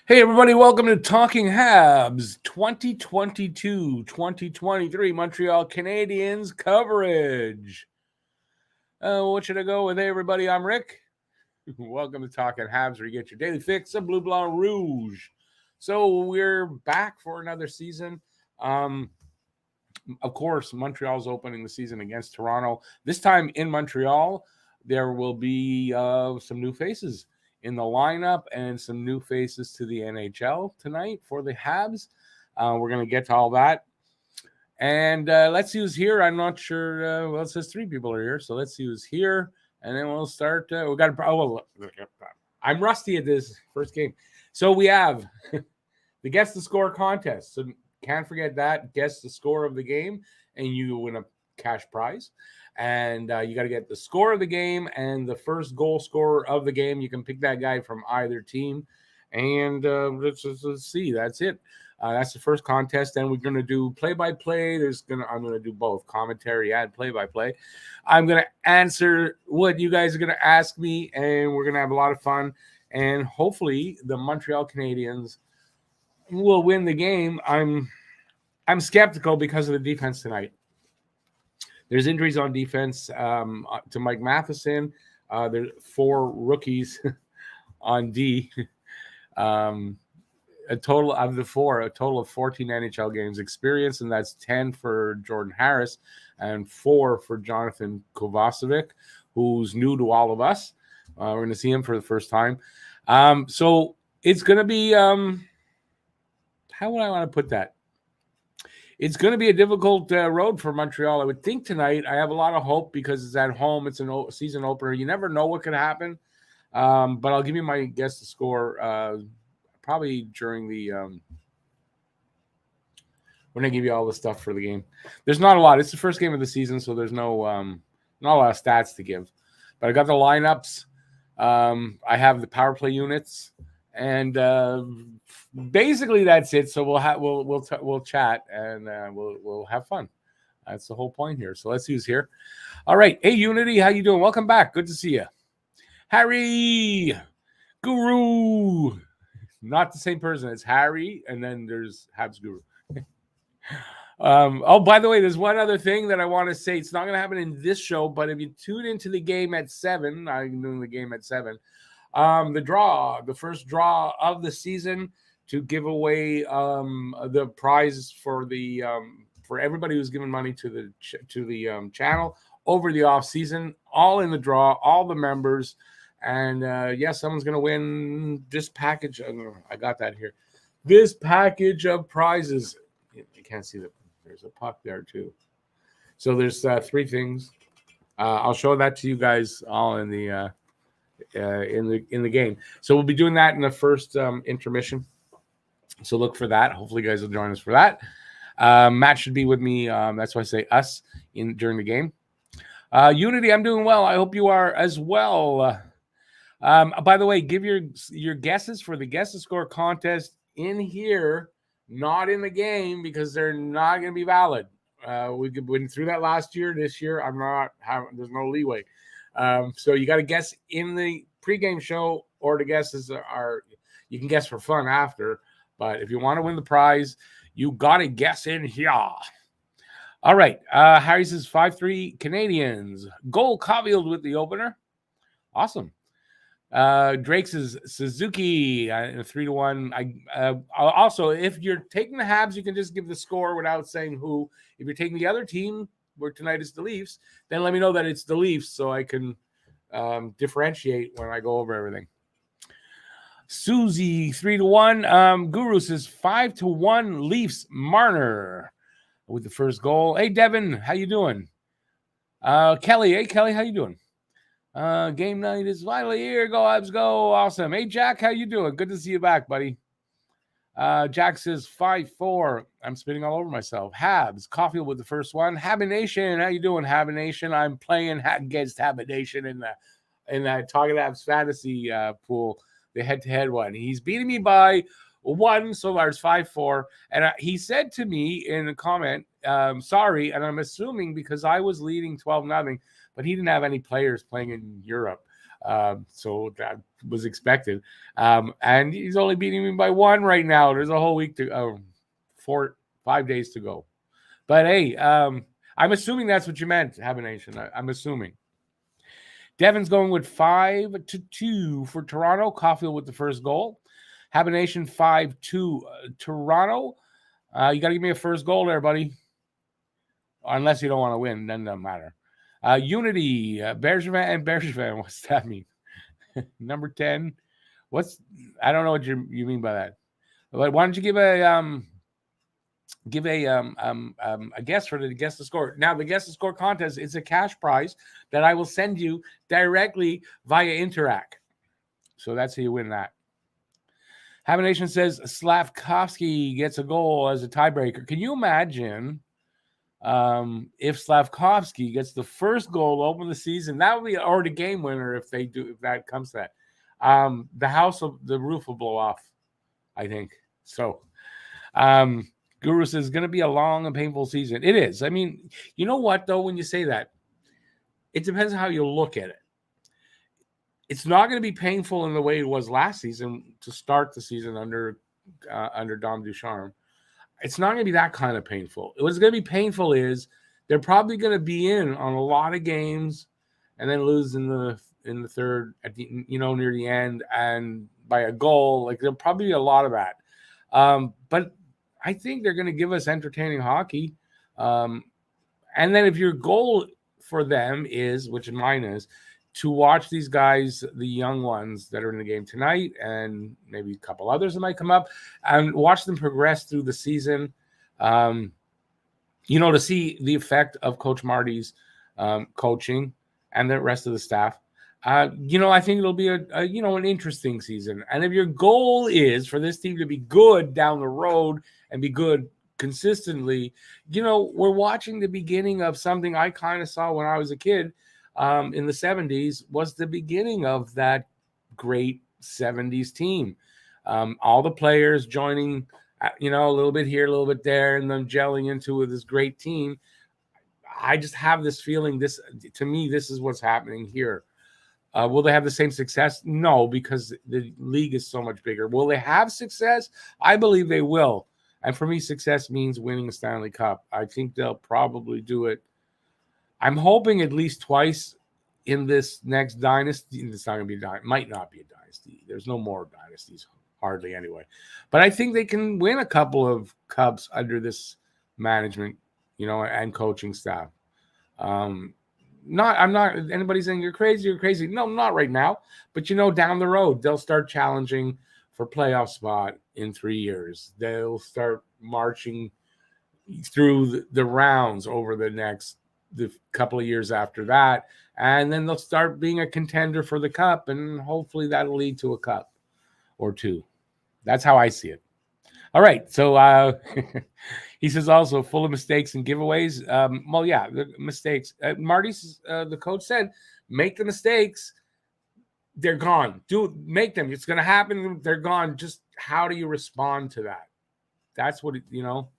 Hey, everybody, welcome to Talking Habs 2022-2023 Montreal Canadiens coverage. What should I go with? Hey, everybody, I'm Rick. Welcome to Talking Habs, where you get your daily fix of Bleu Blanc Rouge. So we're back for another season. Of course, Montreal's opening the season against Toronto. This time in Montreal, there will be some new faces in the lineup and some new faces to the NHL tonight for the Habs. We're going to get to all that. And let's see who's here. I'm not sure. Well, it says 3 people are here. So let's see who's here. And then we'll start. We got. I'm rusty at this first game. So we have the Guess the Score contest. So can't forget that. Guess the score of the game, and you win a cash prize. And you got to get the score of the game and the first goal scorer of the game. You can pick that guy from either team. And let's see. That's it. That's the first contest. Then we're going to do play-by-play. I'm going to do both commentary and play-by-play. I'm going to answer what you guys are going to ask me, and we're going to have a lot of fun. And hopefully the Montreal Canadiens will win the game. I'm skeptical because of the defense tonight. There's injuries on defense to Mike Matheson. There's 4 rookies on D. A total of 14 NHL games experience, and that's 10 for Jordan Harris and 4 for Jonathan Kovacevic, who's new to all of us. We're going to see him for the first time. So it's going to be, how would I want to put that? It's going to be a difficult road for Montreal. I would think tonight. I have a lot of hope because it's at home. It's a season opener. You never know what could happen. But I'll give you my guess to score probably during the when I give you all the stuff for the game. There's not a lot. It's the first game of the season, so there's not a lot of stats to give. But I got the lineups. I have the power play units, and basically that's it. So we'll chat and we'll have fun. That's the whole point here. So let's see who's here. All right, hey Unity, how you doing? Welcome back. Good to see you, Harry Guru. Not the same person. It's Harry, and then there's Habs Guru. By the way, there's one other thing that I want to say. It's not going to happen in this show, but if you tune into the game at 7, I'm doing the game at 7. The first draw of the season to give away the prize for the for everybody who's given money to the channel over the off season. All in the draw, all the members. And yes, someone's going to win this package. I got that here. This package of prizes. You can't see that. There's a puck there too. So there's 3 things. I'll show that to you guys all in the game. So we'll be doing that in the first intermission. So look for that. Hopefully, you guys will join us for that. Matt should be with me. That's why I say us during the game. Unity, I'm doing well. I hope you are as well. By the way, give your guesses for the Guess the Score contest in here, not in the game, because they're not going to be valid. We went through that last year. This year, there's no leeway. So you got to guess in the pregame show, or the guesses you can guess for fun after. But if you want to win the prize, you got to guess in here. All right. Harry says 5-3 Canadiens. Goal Caulfield with the opener. Awesome. Drake says Suzuki 3-1. Also, if you're taking the Habs, you can just give the score without saying who. If you're taking the other team, where tonight is the Leafs, then let me know that it's the Leafs so I can differentiate when I go over everything. Susie 3-1. Guru says 5-1 Leafs. Marner with the first goal. Hey Devin, how you doing? Kelly, hey Kelly, how you doing? Game night is finally here. Go Habs, go! Awesome. Hey Jack, how you doing? Good to see you back, buddy. Jack says 5-4. I'm spitting all over myself. Habs, Caulfield with the first one. Habination, how you doing, Habination? I'm playing against Habination in that Talking Habs fantasy pool, the head-to-head one. He's beating me by 1, so there's 5-4. And he said to me in a comment, sorry, and I'm assuming because I was leading 12-0, but he didn't have any players playing in Europe. So that was expected. And he's only beating me by 1 right now. There's a whole week to 5 days to go. But hey, I'm assuming that's what you meant, Habination. I'm assuming. Devin's going with 5-2 for Toronto. Caulfield with the first goal. Habination 5-2 Toronto. You got to give me a first goal there, buddy. Unless you don't want to win, then it doesn't matter. Unity, Bergevin and Bergevin. What's that mean? Number 10. I don't know what you mean by that. But why don't you give a guess for the guess the score. Now, the guess the score contest is a cash prize that I will send you directly via Interac. So that's how you win that. Habination says Slavkovsky gets a goal as a tiebreaker. Can you imagine if Slavkovsky gets the first goal to open the season? That would be, or the game winner if that comes to that. The roof will blow off, I think. So, Guru says, going to be a long and painful season. It is. I mean, you know what, though, when you say that, it depends on how you look at it. It's not going to be painful in the way it was last season to start the season under Dom Ducharme. It's not going to be that kind of painful. What's going to be painful is they're probably going to be in on a lot of games and then lose in the third, near the end and by a goal. Like, there'll probably be a lot of that. But I think they're going to give us entertaining hockey. And then if your goal for them is, which mine is, to watch these guys, the young ones that are in the game tonight, and maybe a couple others that might come up, and watch them progress through the season, to see the effect of Coach Marty's coaching and the rest of the staff. I think it'll be an interesting season. And if your goal is for this team to be good down the road and be good consistently, we're watching the beginning of something I kind of saw when I was a kid in the 70s, was the beginning of that great 70s team. All the players joining, a little bit here, a little bit there, and then gelling into this great team. I just have this feeling this is what's happening here. Will they have the same success? No, because the league is so much bigger. Will they have success? I believe they will. And for me, success means winning a Stanley Cup. I think they'll probably do it. I'm hoping at least twice in this next dynasty. It's not going to be might not be a dynasty. There's no more dynasties, hardly anyway. But I think they can win a couple of cups under this management, and coaching staff. I'm not anybody saying you're crazy. No, not right now. But down the road, they'll start challenging for playoff spot in 3 years. They'll start marching through the rounds over the couple of years after that. And then they'll start being a contender for the cup. And hopefully that'll lead to a cup or two. That's how I see it. All right. So he says also full of mistakes and giveaways. Well, yeah, the mistakes. Marty's, the coach said, make the mistakes. They're gone. Make them. It's going to happen. They're gone. Just how do you respond to that? That's what, but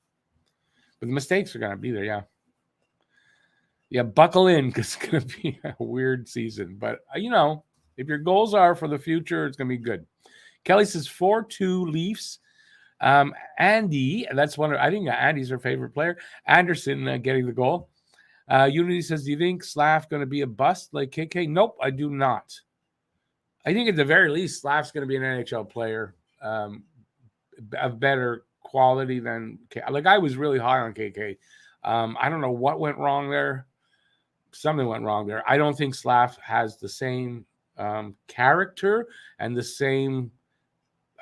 the mistakes are going to be there. Yeah. Yeah. Buckle in because it's going to be a weird season. But, if your goals are for the future, it's going to be good. Kelly says 4-2 Leafs. Andy, that's I think Andy's her favorite player. Anderson getting the goal. Unity says, do you think Slav going to be a bust like KK? Nope, I do not. I think at the very least, Slav's going to be an NHL player of better quality than like I was really high on KK. I don't know what went wrong there. Something went wrong there. I don't think Slav has the same character and the same,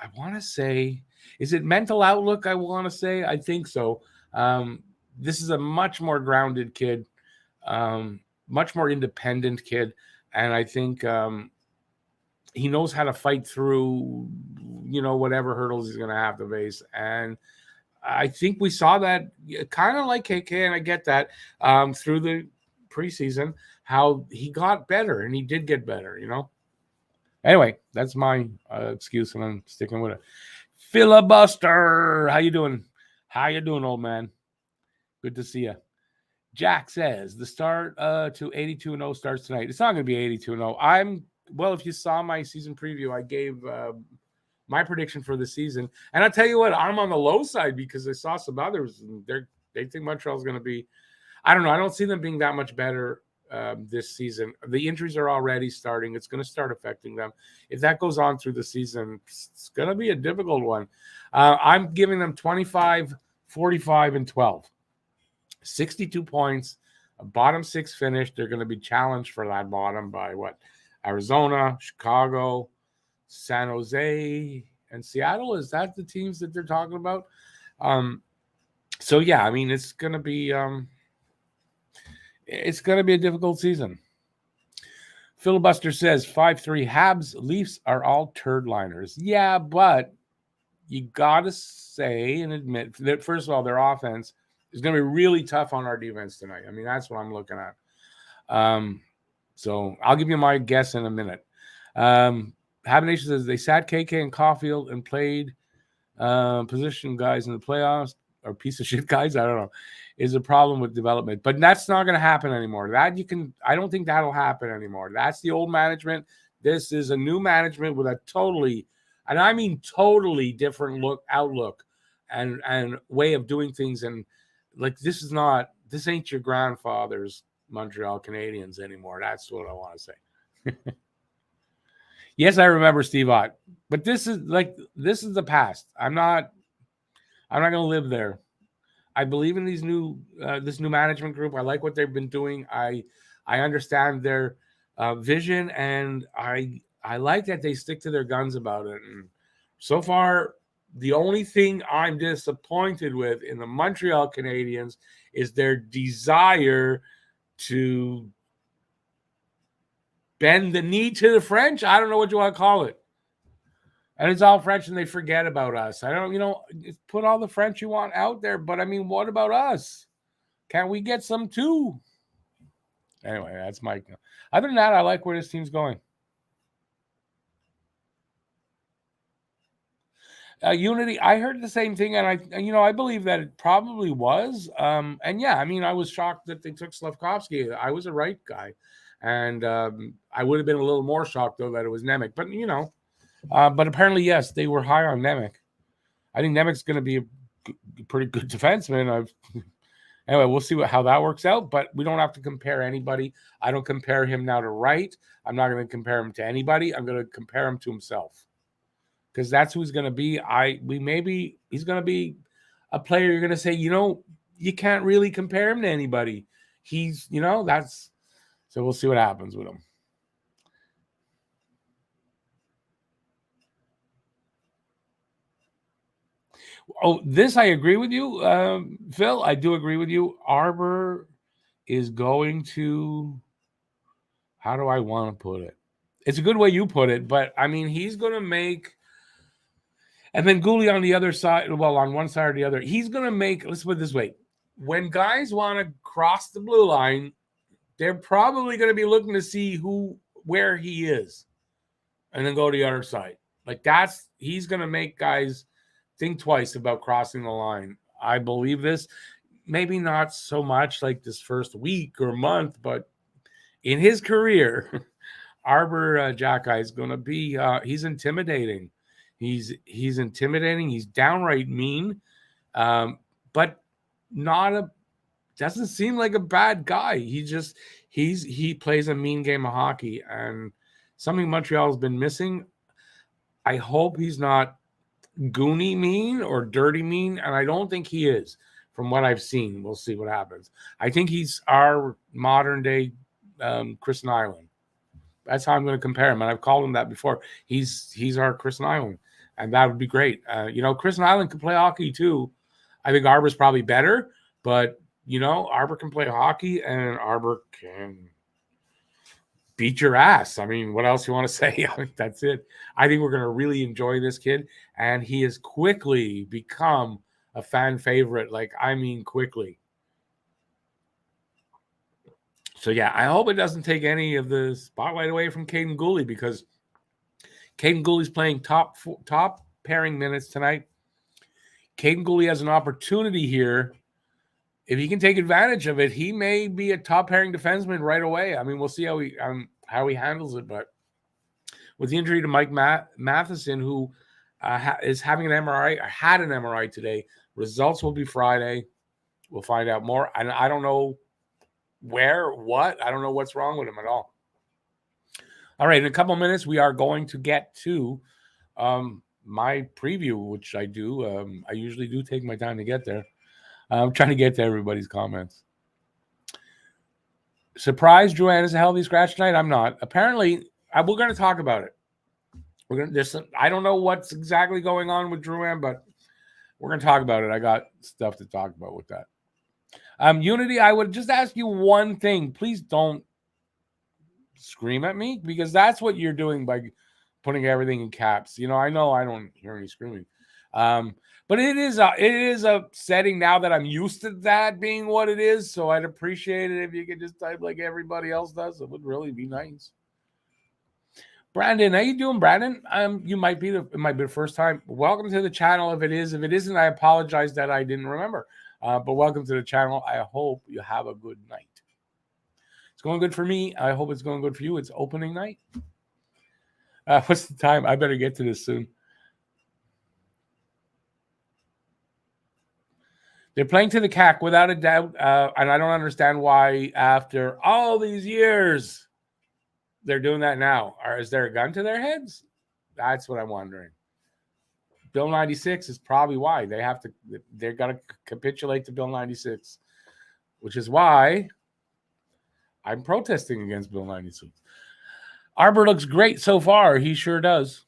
I want to say, is it mental outlook? I want to say, I think so. This is a much more grounded kid, much more independent kid. And I think he knows how to fight through, whatever hurdles he's going to have to face. And I think we saw that kind of like KK, and I get that through the preseason, how he got better, and he did get better, Anyway, that's my excuse, and I'm sticking with it. Filibuster, how you doing? Old man? Good to see you. Jack says the start to 82-0 starts tonight. It's not going to be 82-0. I'm well, if you saw my season preview, I gave my prediction for the season. And I'll tell you what, I'm on the low side because I saw some others, and they think Montreal's going to be, I don't know. I don't see them being that much better this season. The injuries are already starting. It's going to start affecting them. If that goes on through the season, it's going to be a difficult one. I'm giving them 25, 45, and 12. 62 points, a bottom six finish. They're going to be challenged for that bottom by what? Arizona, Chicago, San Jose, and Seattle. Is that the teams that they're talking about? So yeah, I mean, it's going to be a difficult season. Filibuster says 5-3 Habs Leafs are all turd liners. Yeah, but you got to say and admit that, first of all, their offense is going to be really tough on our defense tonight. I mean, that's what I'm looking at. So I'll give you my guess in a minute. Habs Nation says they sat KK and Caulfield and played position guys in the playoffs, or piece of shit guys, I don't know, is a problem with development. But that's not going to happen anymore. I don't think that'll happen anymore. That's the old management. This is a new management with a totally, and I mean totally different outlook and way of doing things. And like, this ain't your grandfather's Montreal Canadiens anymore. That's what I want to say. Yes, I remember Steve Ott, but this is the past. I'm not going to live there. I believe in this new management group. I like what they've been doing. I understand their vision, and I like that they stick to their guns about it. And so far, the only thing I'm disappointed with in the Montreal Canadiens is their desire to bend the knee to the French. I don't know what you want to call it. And it's all French, and they forget about us. I don't, put all the French you want out there, but I mean, what about us? Can't we get some too? Anyway, that's my. Other than that, I like where this team's going. Unity, I heard the same thing, and I believe that it probably was. And yeah, I mean, I was shocked that they took Slafkovsky. I was a right guy, and I would have been a little more shocked though that it was Nemec. But but apparently, yes, they were high on Nemec. I think Nemec's going to be a pretty good defenseman. Anyway, we'll see how that works out. But we don't have to compare anybody. I don't compare him now to Wright. I'm not going to compare him to anybody. I'm going to compare him to himself, because that's who he's going to be. He's going to be a player you're going to say, you can't really compare him to anybody. He's, that's. So we'll see what happens with him. Oh, this I agree with you, Phil. I do agree with you. Arbor is going to. How do I want to put it? It's a good way you put it, but I mean, he's going to make. And then Gouli on the other side, well, on one side or the other, he's going to make. Let's put it this way: when guys want to cross the blue line, they're probably going to be looking to see where he is, and then go to the other side. Like he's going to make guys think twice about crossing the line. I believe this. Maybe not so much like this first week or month, but in his career, Arbor Jacki is going to be. He's intimidating. He's intimidating. He's downright mean, but doesn't seem like a bad guy. He plays a mean game of hockey, and something Montreal has been missing. I hope he's not goony mean or dirty mean, and I don't think he is. From what I've seen, we'll see what happens. I think he's our modern day Chris Nyland. That's how I'm going to compare him, and I've called him that before. He's our Chris Nyland, and that would be great. Chris Nyland can play hockey too. I think Arbor's probably better, but Arbor can play hockey, and Arbor can beat your ass. I mean, what else you want to say? I think that's it. I think we're going to really enjoy this kid, and he has quickly become a fan favorite. Like, I mean, quickly. So yeah, I hope it doesn't take any of the spotlight away from Caden Gouli, because Caden Gouli's playing top pairing minutes tonight. Caden Gouli has an opportunity here. If he can take advantage of it, he may be a top pairing defenseman right away. I mean, we'll see how he handles it, but with the injury to Mike Matheson, who is having an MRI, or had an MRI today. Results will be Friday. We'll find out more. And I don't know what. I don't know what's wrong with him at all. All right, in a couple of minutes, we are going to get to my preview, which I do. I usually do take my time to get there. I'm trying to get to everybody's comments. Surprised Drouin is a healthy scratch tonight? I'm not. Apparently, we're going to talk about it. I don't know what's exactly going on with Drouin, but we're going to talk about it. I got stuff to talk about with that. Unity, I would just ask you one thing. Please don't scream at me, because that's what you're doing by putting everything in caps. I know I don't hear any screaming. But it is a setting now that I'm used to that being what it is. So I'd appreciate it if you could just type like everybody else does. It would really be nice. Brandon, how you doing, Brandon? It might be the first time. Welcome to the channel. If it isn't, I apologize that I didn't remember. But welcome to the channel. I hope you have a good night. It's going good for me. I hope it's going good for you. It's opening night. What's the time? I better get to this soon. They're playing to the CAC without a doubt, and I don't understand why after all these years they're doing that now. Or is there a gun to their heads? That's what I'm wondering. Bill 96 is probably why they're got to capitulate to Bill 96, which is why I'm protesting against Bill 96. Arbor looks great so far. He sure does.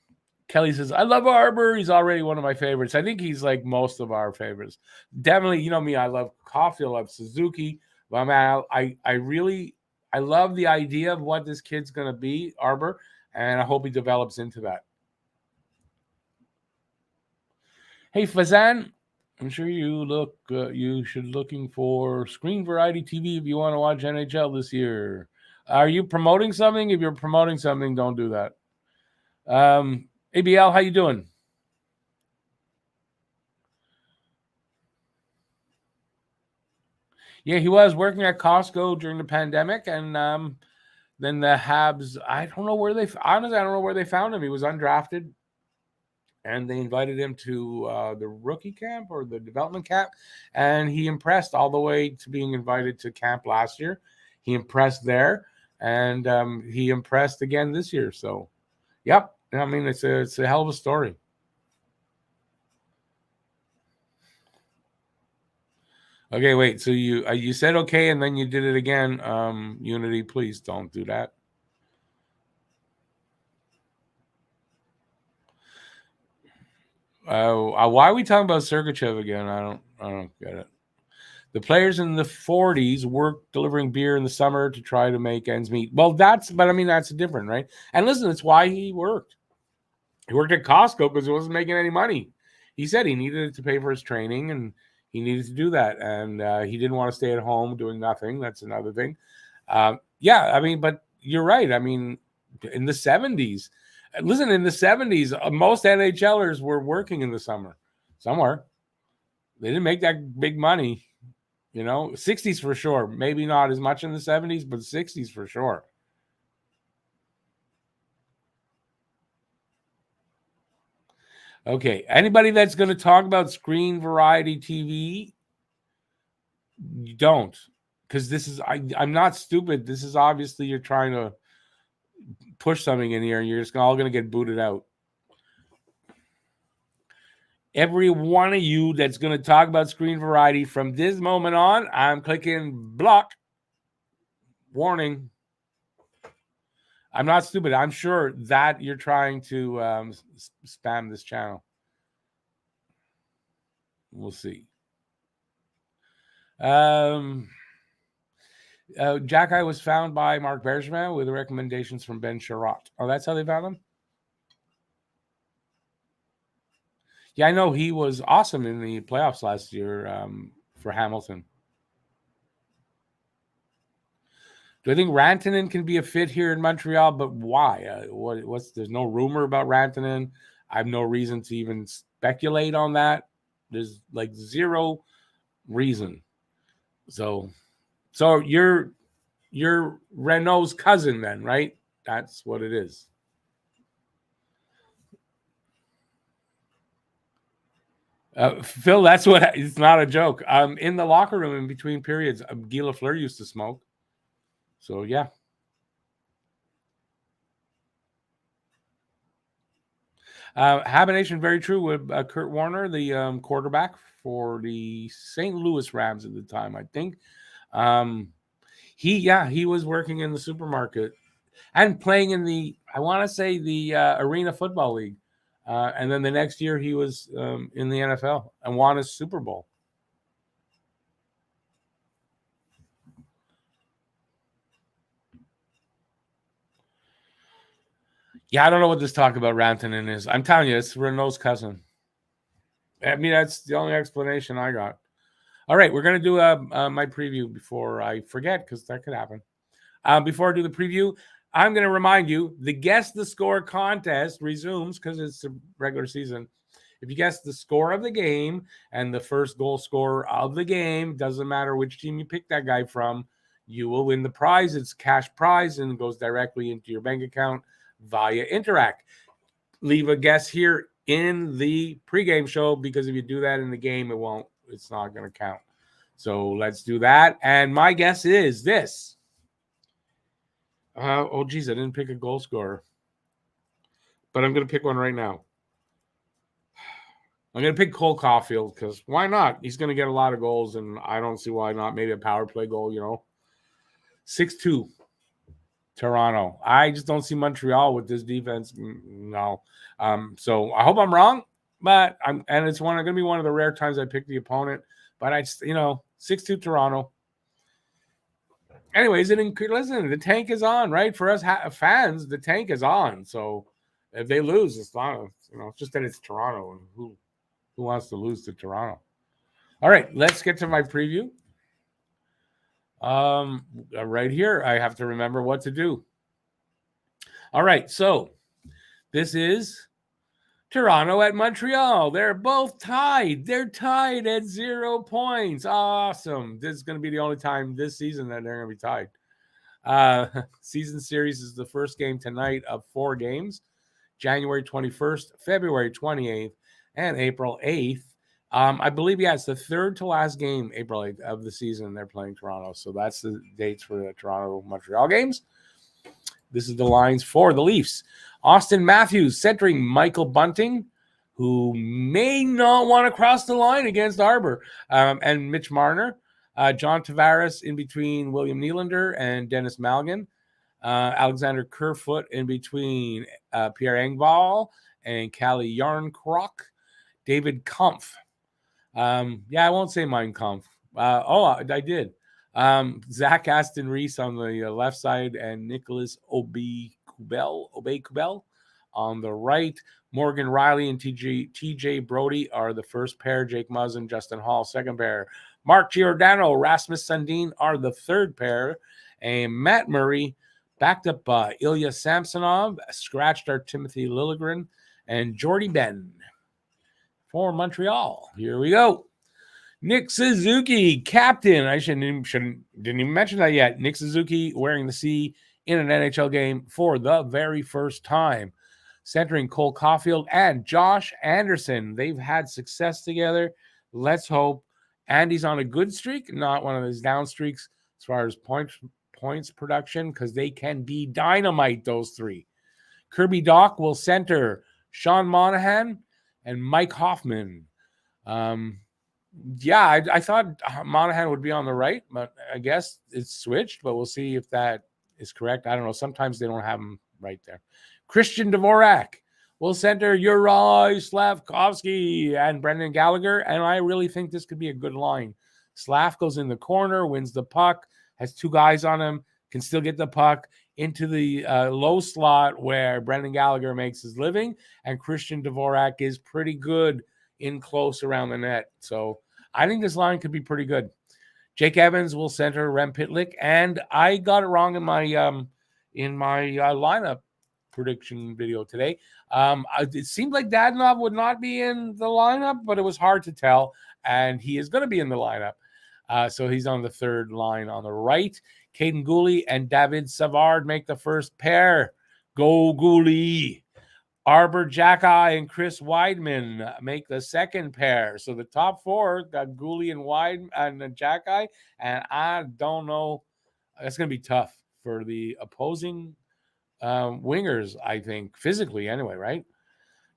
Kelly says, I love Arbor. He's already one of my favorites. I think he's like most of our favorites. Definitely, you know me, I love Caulfield, I love Suzuki. But I love the idea of what this kid's going to be, Arbor, and I hope he develops into that. Hey, Fazan, I'm sure you should looking for Screen Variety TV if you want to watch NHL this year. Are you promoting something? If you're promoting something, don't do that. ABL, how you doing? Yeah, he was working at Costco during the pandemic, and then the Habs. I don't know where they found him. He was undrafted, and they invited him to the rookie camp or the development camp, and he impressed all the way to being invited to camp last year. He impressed there, and he impressed again this year. So, yep. I mean, it's a hell of a story. Okay, wait. So you said okay, and then you did it again. Unity, please don't do that. Why are we talking about Sergachev again? I don't get it. The players in the 40s work delivering beer in the summer to try to make ends meet. Well, that's different, right? And listen, it's why he worked. He worked at Costco because he wasn't making any money. He said he needed it to pay for his training, and he needed to do that. And he didn't want to stay at home doing nothing. That's another thing. Yeah, I mean, but you're right. I mean, in the 70s, most NHLers were working in the summer somewhere. They didn't make that big money, 60s for sure. Maybe not as much in the 70s, but 60s for sure. Okay. Anybody that's going to talk about Screen Variety TV, you don't. Because this is, I'm not stupid. This is obviously you're trying to push something in here and you're just all going to get booted out. Every one of you that's going to talk about Screen Variety from this moment on, I'm clicking block. Warning. I'm not stupid. I'm sure that you're trying to spam this channel. We'll see. Jack Eye was found by Mark Bergevin with recommendations from Ben Sherratt. Oh, that's how they found him? Yeah, I know he was awesome in the playoffs last year for Hamilton. Do I think Rantanen can be a fit here in Montreal? But why? There's no rumor about Rantanen. I have no reason to even speculate on that. There's like zero reason. So you're Renault's cousin then, right? That's what it is. Phil, that's what it's not a joke. In the locker room in between periods, Guy Lafleur used to smoke. So yeah. Habination, very true with Kurt Warner, the quarterback for the St. Louis Rams at the time, I think. He was working in the supermarket and playing in I want to say the Arena Football League. And then the next year he was in the NFL and won a Super Bowl. Yeah, I don't know what this talk about Rantanen is. I'm telling you, it's Renault's cousin. I mean, that's the only explanation I got. All right, we're going to do my preview before I forget, because that could happen. Before I do the preview, I'm going to remind you, the Guess the Score contest resumes because it's a regular season. If you guess the score of the game and the first goal scorer of the game, doesn't matter which team you pick that guy from, you will win the prize. It's cash prize and goes directly into your bank account via Interact. Leave a guess here in the pregame show, because if you do that in the game, it's not going to count. So let's do that. And my guess is this. I didn't pick a goal scorer, but I'm going to pick one right now. I'm going to pick Cole Caulfield, because why not? He's going to get a lot of goals, and I don't see why not. Maybe a power play goal, 6-2, Toronto. I just don't see Montreal with this defense. No. So I hope I'm wrong, but it's going to be one of the rare times I pick the opponent. But 6-2 Toronto. Anyways, listen, the tank is on, right? For us fans, the tank is on. So if they lose, it's not, it's just that it's Toronto, and who wants to lose to Toronto? All right, let's get to my preview. Right here, I have to remember what to do. All right, so this is Toronto at Montreal. They're both tied. They're tied at 0 points. Awesome. This is going to be the only time this season that they're going to be tied. Season series is the first game tonight of 4 games, January 21st, February 28th, and April 8th. I believe, it's the third to last game, April 8th, of the season they're playing Toronto. So that's the dates for the Toronto-Montreal games. This is the lines for the Leafs. Austin Matthews centering Michael Bunting, who may not want to cross the line against Arbor, and Mitch Marner. John Tavares in between William Nylander and Dennis Malgin. Alexander Kerfoot in between Pierre Engvall and Callie Yarncroc. David Kampf. I won't say Mein Kampf. I did. Zach Aston Reese on the left side and Nicholas Obey-Kubel on the right. Morgan Riley and TJ Brody are the first pair. Jake Muzzin, Justin Hall, second pair. Mark Giordano, Rasmus Sandin are the third pair. And Matt Murray, backed up by Ilya Samsonov, scratched our Timothy Liljegren, and Jordy Ben for Montreal. Here we go. Nick Suzuki, captain. I didn't even mention that yet. Nick Suzuki wearing the C in an NHL game for the very first time. Centering Cole Caulfield and Josh Anderson. They've had success together. Let's hope Andy's on a good streak, not one of his down streaks as far as points production, because they can be dynamite, those three. Kirby Dach will center Sean Monahan and Mike Hoffman. I thought Monahan would be on the right, but I guess it's switched, but we'll see if that is correct. I don't know. Sometimes they don't have him right there. Christian Dvorak will center Uri Slavkovsky and Brendan Gallagher, and I really think this could be a good line. Slav goes in the corner, wins the puck, has 2 guys on him, can still get the puck into the low slot where Brendan Gallagher makes his living, and Christian Dvorak is pretty good in close around the net. So I think this line could be pretty good. Jake Evans will center Rem Pitlick, and I got it wrong in my lineup prediction video today. It seemed like Dadonov would not be in the lineup, but it was hard to tell, and he is going to be in the lineup. So he's on the third line on the right. Caden Gooley and David Savard make the first pair. Go Gooley. Arbor Jackeye and Chris Weidman make the second pair. So the top four got Gooley and Weidman and Jackeye, and I don't know. That's going to be tough for the opposing wingers, I think, physically anyway, right?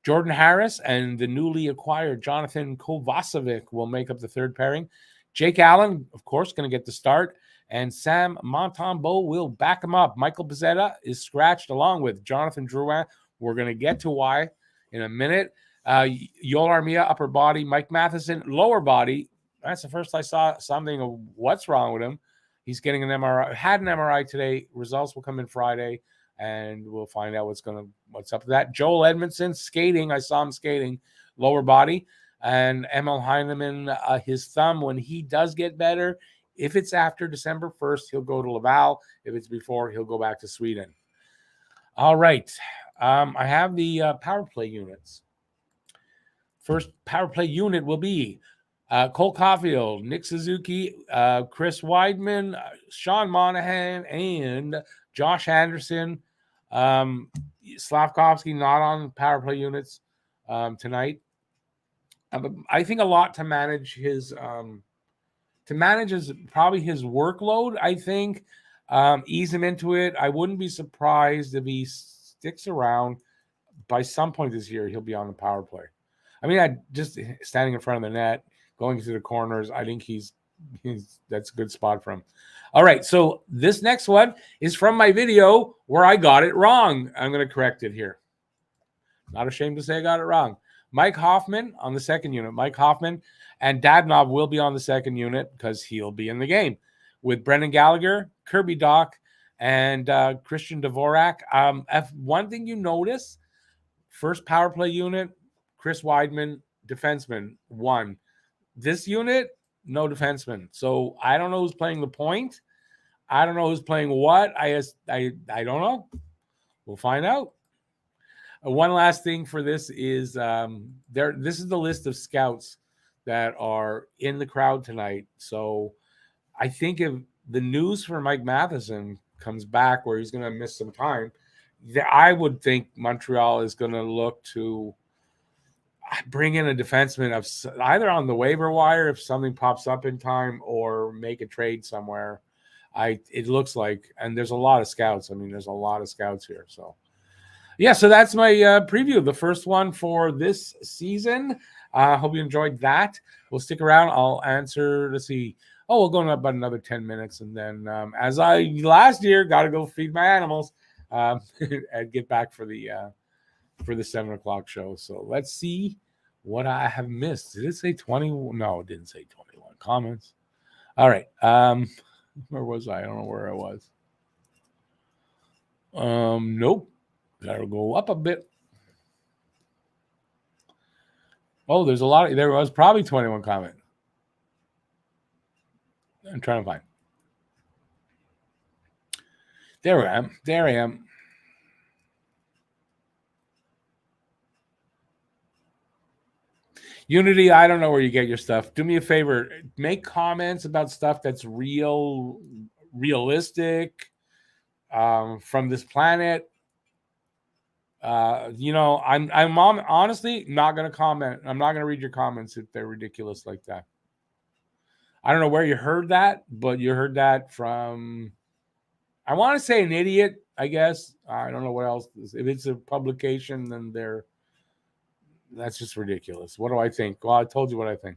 Jordan Harris and the newly acquired Jonathan Kovacevic will make up the third pairing. Jake Allen, of course, going to get the start, and Sam Montembeault will back him up. Michael Pezzetta is scratched along with Jonathan Drouin. We're going to get to why in a minute. Yoel Armia, upper body. Mike Matheson, lower body. That's the first I saw something of what's wrong with him. He's getting an MRI. Had an MRI today. Results will come in Friday, and we'll find out what's up with that. Joel Edmondson skating. I saw him skating, lower body. And Emil Heineman, his thumb, when he does get better, if it's after December 1st, he'll go to Laval. If it's before, he'll go back to Sweden. All right. I have the power play units. First power play unit will be Cole Caulfield, Nick Suzuki, Chris Weidman, Sean Monahan, and Josh Anderson. Slavkovsky not on power play units tonight. I think a lot to manage his probably his workload. I think ease him into it. I wouldn't be surprised if he sticks around. By some point this year, he'll be on the power play. I mean, I just standing in front of the net, going to the corners. I think that's a good spot for him. All right, so this next one is from my video where I got it wrong. I'm going to correct it here. Not ashamed to say I got it wrong. Mike Hoffman on the second unit. Mike Hoffman and Dadonov will be on the second unit because he'll be in the game with Brendan Gallagher, Kirby Doc, and Christian Dvorak. If one thing you notice, first power play unit, Chris Weidman, defenseman, 1. This unit, no defenseman. So I don't know who's playing the point. I don't know who's playing what. I don't know. We'll find out. One last thing for this is this is the list of scouts that are in the crowd tonight. So I think if the news for Mike Matheson comes back where he's going to miss some time, I would think Montreal is going to look to bring in a defenseman of either on the waiver wire if something pops up in time or make a trade somewhere. It looks like, and there's a lot of scouts. I mean, there's a lot of scouts here. So, yeah, so that's my preview, the first one for this season. Hope you enjoyed that. We'll stick around. I'll answer, let's see. Oh, we'll go in about another 10 minutes. And then as I last year, got to go feed my animals and get back for the 7 o'clock show. So let's see what I have missed. Did it say 20? No, it didn't say 21 comments. All right. Where was I? I don't know where I was. Nope. Gotta go up a bit. Oh, there's a lot. There was probably 21 comment. I'm trying to find. There I am. There I am. Unity, I don't know where you get your stuff. Do me a favor. Make comments about stuff that's realistic, from this planet. I'm honestly not going to comment. I'm not going to read your comments if they're ridiculous like that. I don't know where you heard that, but you heard that from, I want to say an idiot, I guess. I don't know what else. If it's a publication, then that's just ridiculous. What do I think? Well, I told you what I think.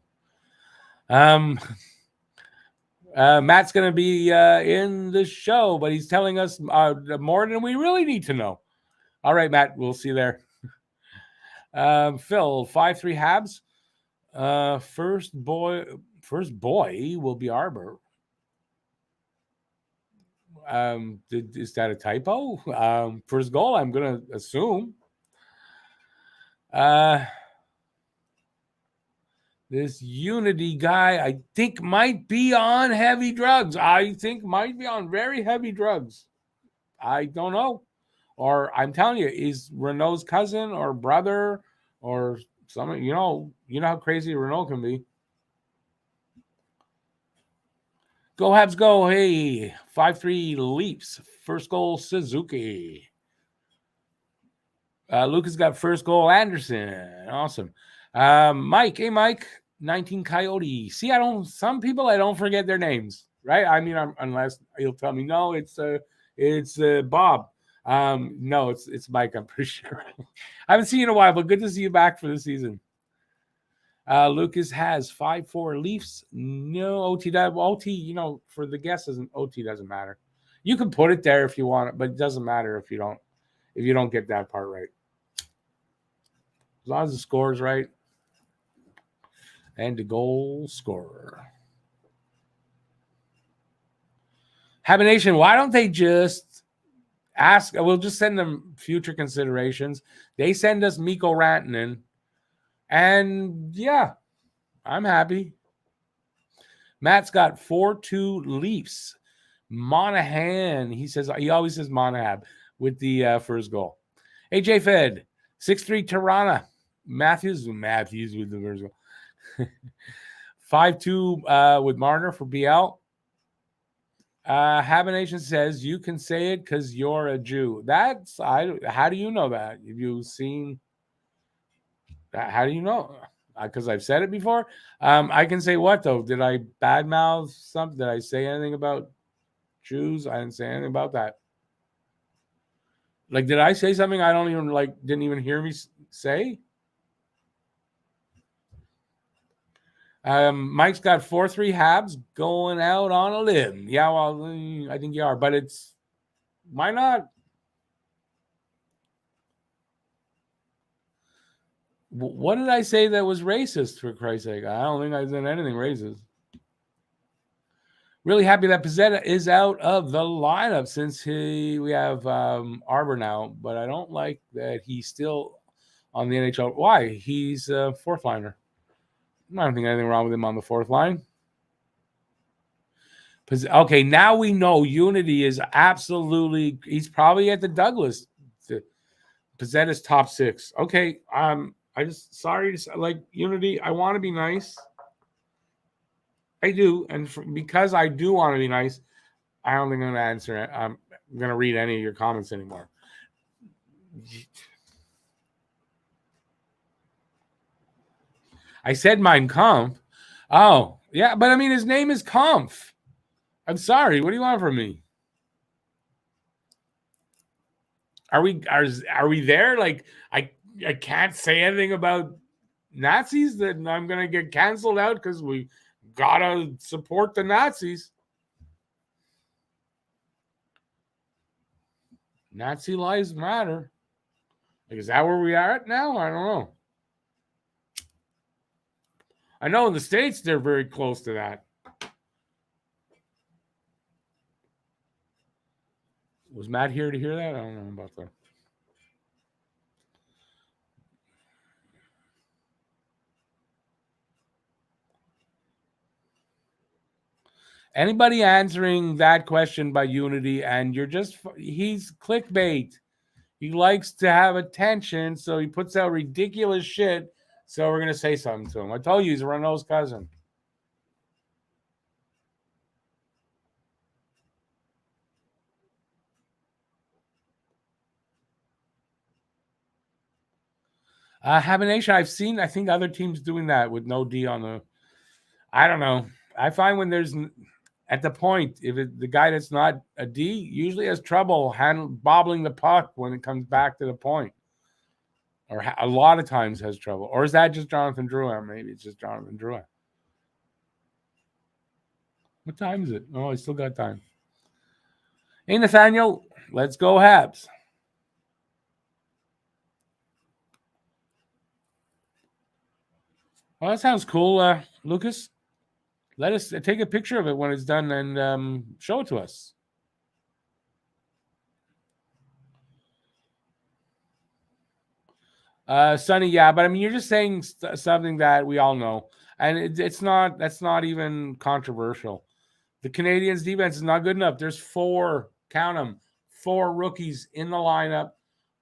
Matt's going to be in the show, but he's telling us more than we really need to know. All right, Matt, we'll see you there. Phil, 5-3 Habs. First boy will be Arbor. Is that a typo? First goal, I'm going to assume. This Unity guy, I think, might be on heavy drugs. I think might be on very heavy drugs. I don't know. Or I'm telling you, is Renault's cousin or brother or something. You know how crazy Renault can be. Go Habs, go. Hey, 5-3 Leafs. First goal, Suzuki. Lucas got first goal. Anderson. Awesome. Mike. Hey, Mike. 19 Coyote. See, some people I don't forget their names, right? I mean, unless you'll tell me, no, it's Bob. No, it's Mike, I'm pretty sure. I haven't seen you in a while, but good to see you back for the season. Lucas has 5-4 Leafs. No OT. OT, for the guesses, OT doesn't matter. You can put it there if you want it, but it doesn't matter if you don't get that part right. As long as the score is right and the goal scorer. Habination, why don't they just ask? We'll just send them future considerations. They send us Mikko Rantanen, and yeah, I'm happy. Matt's got 4-2 Leafs. Monahan, he always says Monahan with the first goal. AJ Fed, 6-3 Toronto. Matthews with the first goal. 5-2 with Marner for BL. Habination says you can say it because you're a Jew. How do you know that? Have you seen that? How do you know? Because I've said it before. I can say what though? Did I badmouth something? Did I say anything about Jews? I didn't say anything about that. Like, did I say something I don't even didn't even hear me say? Mike's got 4-3 Habs going out on a limb. Yeah, well, I think you are, but why not? What did I say that was racist, for Christ's sake? I don't think I said anything racist. Really happy that Pizzetta is out of the lineup since we have Arbor now, but I don't like that he's still on the NHL. Why? He's a fourth liner. I don't think anything wrong with him on the fourth line. Okay, now we know Unity is absolutely. He's probably at the Douglas. Pizzetta's top 6. Okay, I just sorry to Unity. I want to be nice. I do, and because I do want to be nice, I don't think I'm going to answer it. I'm going to read any of your comments anymore. I said Mein Kampf. Oh, yeah, but I mean, his name is Kampf. I'm sorry. What do you want from me? Are we there? Like, I can't say anything about Nazis that I'm going to get canceled out because we got to support the Nazis. Nazi lives matter. Like, is that where we are at now? I don't know. I know in the States they're very close to that. Was Matt here to hear that? I don't know about that. Anybody answering that question by Unity, and he's clickbait. He likes to have attention, so he puts out ridiculous shit. So we're going to say something to him. I told you he's a Renault's cousin. Habination, I think other teams doing that with no D on the. I don't know. I find when there's at the point, if the guy that's not a D usually has trouble bobbling the puck when it comes back to the point, or a lot of times has trouble. Or is that just Jonathan Drouin? Maybe it's just Jonathan Drouin. What time is it? Oh, I still got time. Hey, Nathaniel, let's go Habs. Well, that sounds cool, Lucas. Let us take a picture of it when it's done and show it to us. Sonny, yeah, but I mean, you're just saying something that we all know, and that's not even controversial. The Canadiens' defense is not good enough. There's 4 rookies in the lineup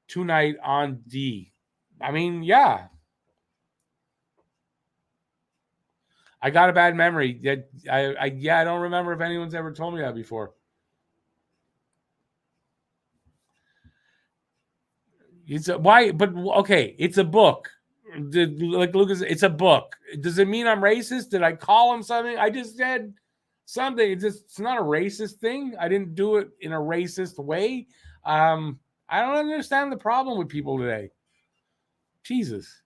tonight on D. I mean, yeah. I got a bad memory. I don't remember if anyone's ever told me that before. Why? But okay, it's a book. Like Lucas, it's a book. Does it mean I'm racist? Did I call him something? I just said something. It's not a racist thing. I didn't do it in a racist way. I don't understand the problem with people today. Jesus.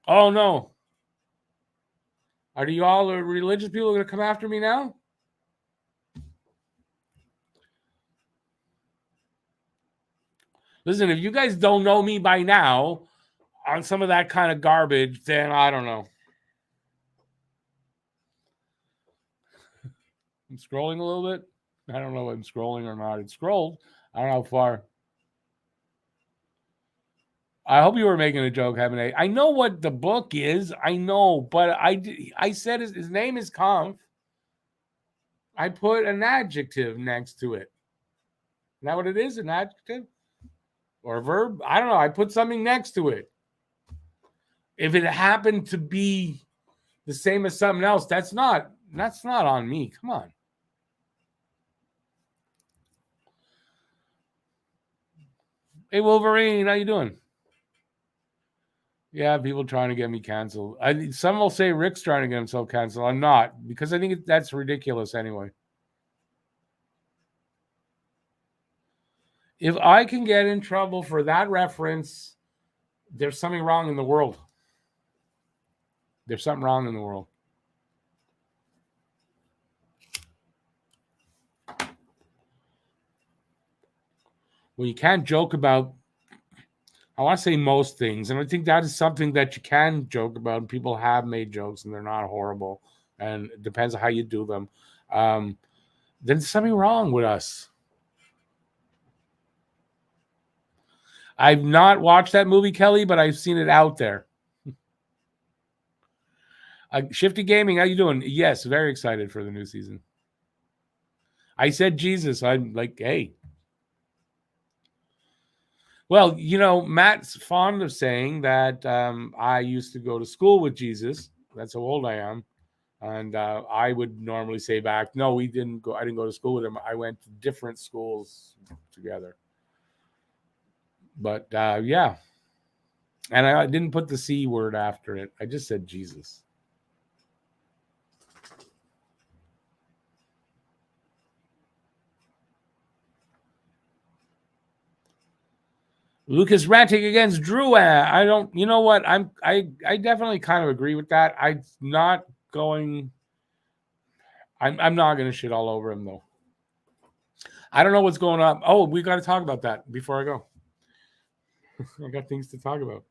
Oh no. Are you all religious people going to come after me now? Listen, if you guys don't know me by now on some of that kind of garbage, then I don't know. I'm scrolling a little bit. I don't know if I'm scrolling or not. It scrolled. I don't know how far. I hope you were making a joke, Heaven. I know what the book is. I know, but I said his name is Conf. I put an adjective next to it. Isn't that what it is? An adjective? Or a verb? I don't know. I put something next to it. If it happened to be the same as something else, that's not on me. Come on. Hey, Wolverine, how you doing? Yeah, people trying to get me canceled. Some will say Rick's trying to get himself canceled. I'm not, because I think that's ridiculous anyway. If I can get in trouble for that reference, there's something wrong in the world. There's something wrong in the world. Well, you can't joke about, I want to say most things, and I think that is something that you can joke about, and people have made jokes, and they're not horrible, and it depends on how you do them. Then there's something wrong with us. I've not watched that movie, Kelly, but I've seen it out there. Shifty Gaming, how you doing? Yes, very excited for the new season. I said Jesus. I'm like, hey. Well, Matt's fond of saying that I used to go to school with Jesus. That's how old I am. And I would normally say back, no, we didn't go. I didn't go to school with him. I went to different schools together. But yeah. And I didn't put the C word after it. I just said Jesus. Lucas ranting against Drew. I don't. You know what? I definitely kind of agree with that. I'm not going to shit all over him though. I don't know what's going on. Oh, we got to talk about that before I go. I got things to talk about.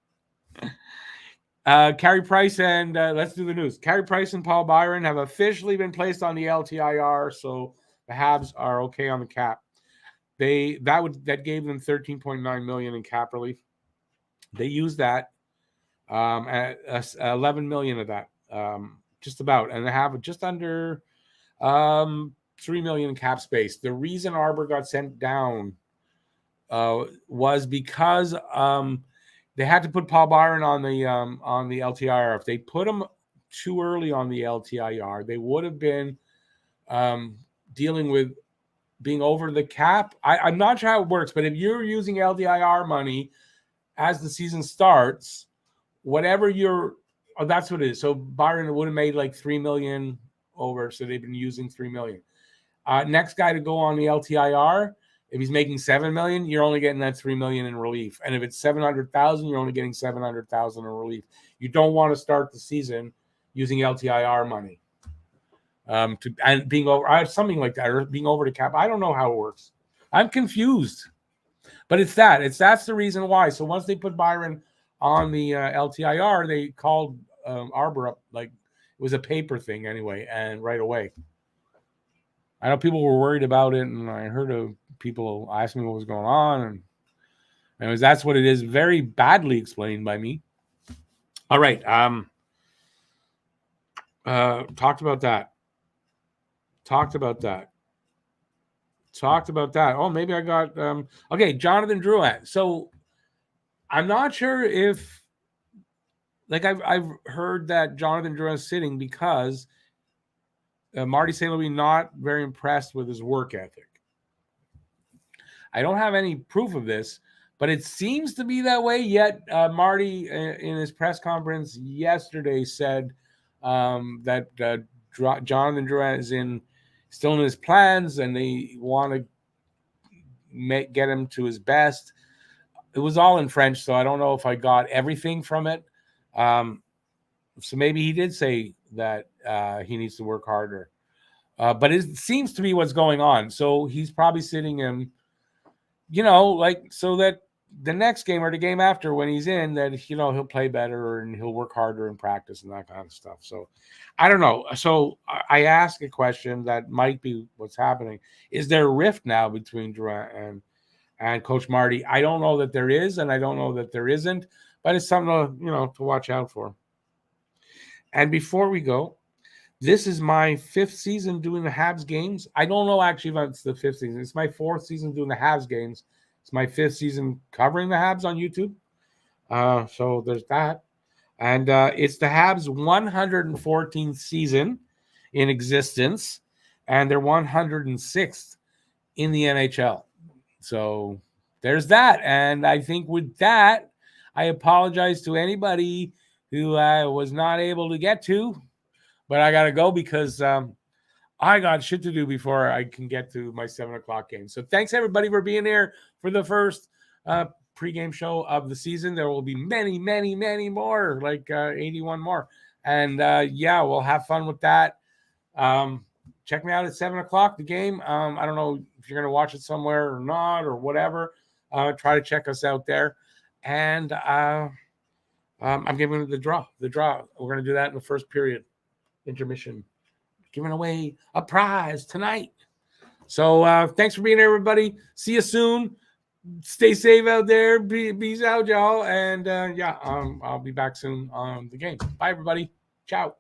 Carey Price and let's do the news. Carey Price and Paul Byron have officially been placed on the LTIR, so the Habs are okay on the cap. That gave them $13.9 million in cap relief. They used that, at $11 million of that, just about, and they have just under $3 million in cap space. The reason Arbor got sent down was because they had to put Paul Byron on the LTIR. If they put him too early on the LTIR, they would have been dealing with being over the cap. I'm not sure how it works, but if you're using LTIR money as the season starts, whatever that's what it is. So Byron would have made like $3 million over, so they've been using $3 million. Next guy to go on the LTIR, if he's making $7 million, you're only getting that $3 million in relief. And if it's $700,000, you're only getting $700,000 in relief. You don't want to start the season using LTIR money. And being over something like that, or being over the cap. I don't know how it works. I'm confused. But that's the reason why. So once they put Byron on the LTIR, they called Arbor up like it was a paper thing anyway, and right away. I know people were worried about it, and I heard of people ask me what was going on, and that's what it is. Very badly explained by me. All right. Talked about that. Oh, maybe I got okay. Jonathan Drouin. So I'm not sure if, like, I've heard that Jonathan Drouin is sitting because Marty St. Louis not very impressed with his work ethic. I don't have any proof of this, but it seems to be that way. Yet Marty, in his press conference yesterday, said that Jonathan Drouin is still in his plans, and they want to get him to his best. It was all in French, so I don't know if I got everything from it. So maybe he did say that he needs to work harder. But it seems to be what's going on. So he's probably sitting him, so that the next game or the game after when he's in, that, he'll play better and he'll work harder in practice and that kind of stuff. So I don't know. So I ask a question that might be what's happening. Is there a rift now between Drouin and Coach Marty? I don't know that there is, and I don't know that there isn't, but it's something to watch out for. And before we go, this is my 5th season doing the Habs games. I don't know actually if it's the 5th season. It's my 4th season doing the Habs games. It's my 5th season covering the Habs on YouTube. So there's that. And it's the Habs' 114th season in existence, and they're 106th in the NHL. So there's that. And I think with that, I apologize to anybody who I was not able to get to, but I got to go because I got shit to do before I can get to my 7:00 game. So thanks everybody for being here for the first pregame show of the season. There will be many, many, many more, like 81 more. And we'll have fun with that. Check me out at 7:00, the game. I don't know if you're going to watch it somewhere or not or whatever. Try to check us out there. And I'm giving it the draw. We're going to do that in the first period. Intermission. Giving away a prize tonight. So thanks for being here, everybody. See you soon. Stay safe out there. Peace out, y'all. And I'll be back soon on the game. Bye, everybody. Ciao.